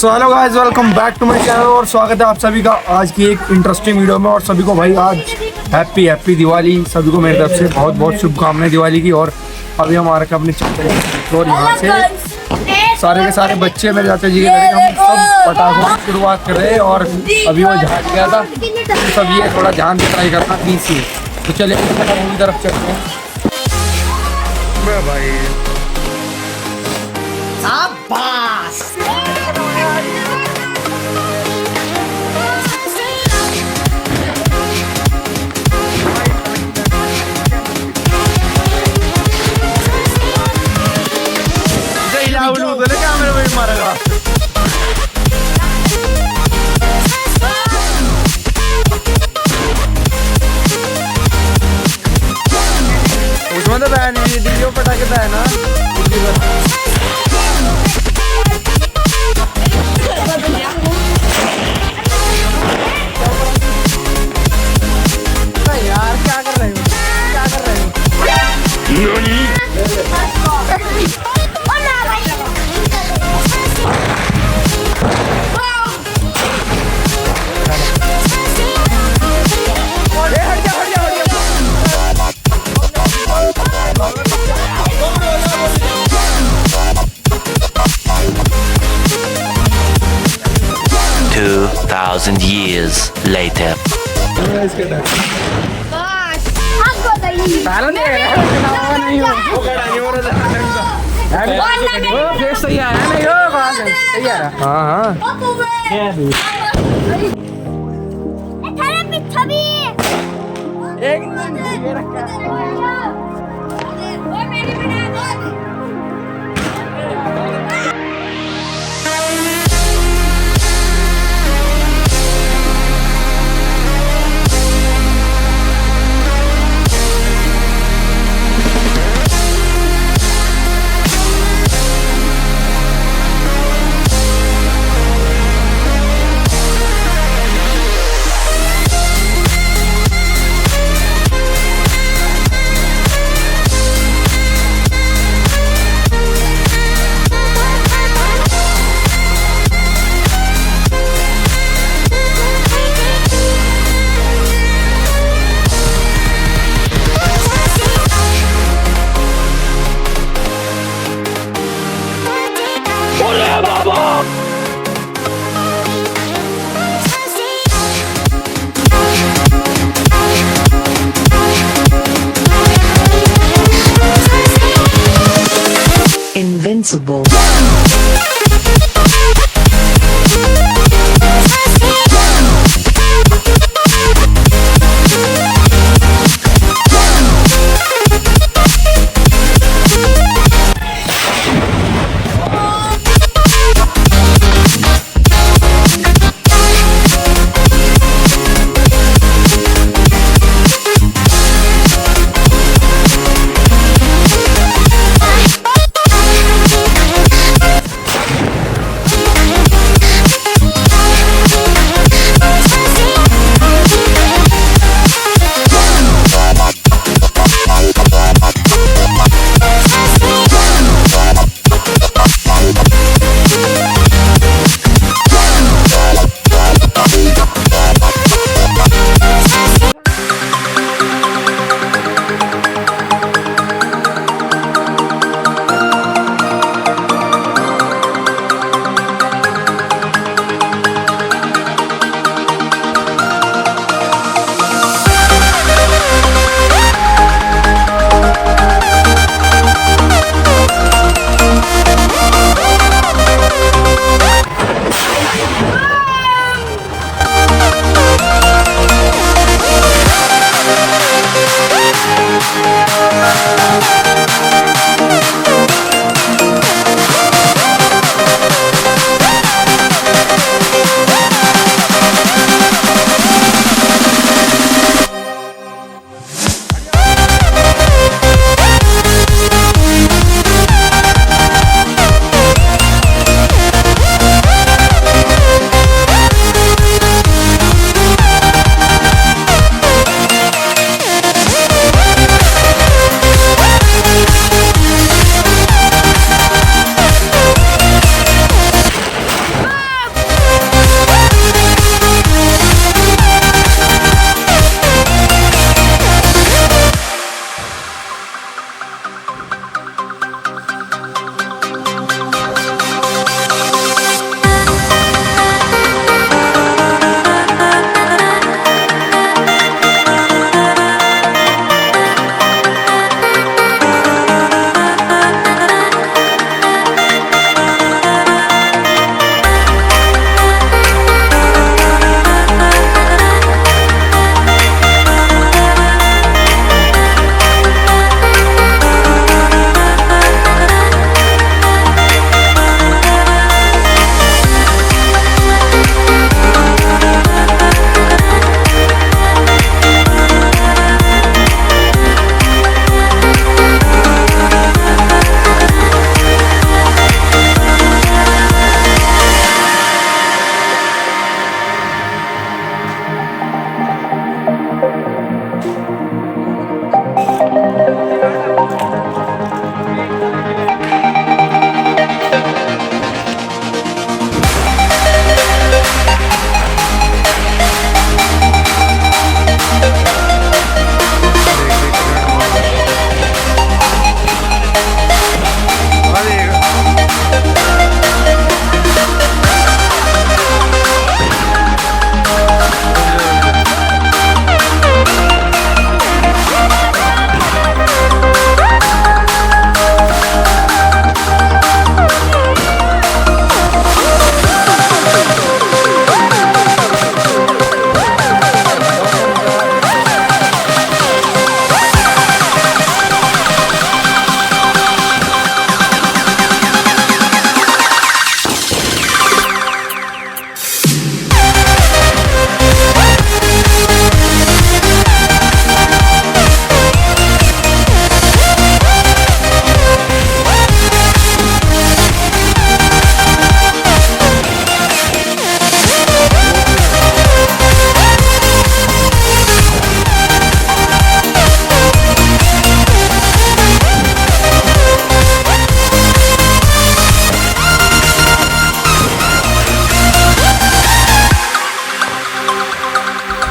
So hello guys, welcome back to my channel और स्वागत है आप सभी का आज की एक इंटरेस्टिंग वीडियो में। और सभी को भाई आज हैप्पी दिवाली। सभी को मेरी तरफ से बहुत बहुत शुभकामनाएं दिवाली की। और अभी हम आ रखे अपने छत और यहाँ से सारे के सारे बच्चे मेरे चाचा जी के लड़के हम सब पटाखों की शुरुआत कर रहे हैं। और अभी वो झाड़ गया था तो सब ये थोड़ा ध्यान से ट्राई करना प्लीज से। तो चलिए पटाखों की तरफ चलते हैं भाई। कैमरे में मारेगा उसमें तो बैन वीडियो पटाखे बैन ना 2,000 years later. Invincible.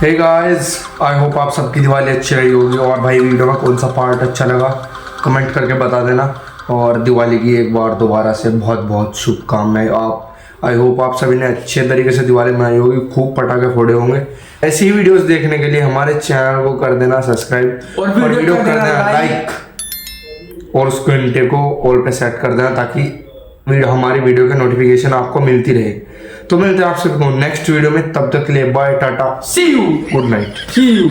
Hey guys, I hope आप सबकी दिवाली अच्छी रही होगी। और भाई वीडियो का कौन सा पार्ट अच्छा लगा कमेंट करके बता देना। और दिवाली की एक बार दोबारा से बहुत बहुत शुभकामनाएं। आप आई होप आप सभी ने अच्छे तरीके से दिवाली मनाई होगी, खूब पटाखे फोड़े होंगे। ऐसी ही वीडियोस देखने के लिए हमारे चैनल को कर देना सब्सक्राइब और वीडियो कर देना लाइक और उस घंटे को ऑल पे सेट कर देना ताकि हमारी वीडियो की नोटिफिकेशन आपको मिलती रहे। तो मिलते हैं आप सबको नेक्स्ट वीडियो में, तब तक के लिए bye tata see you good night see you.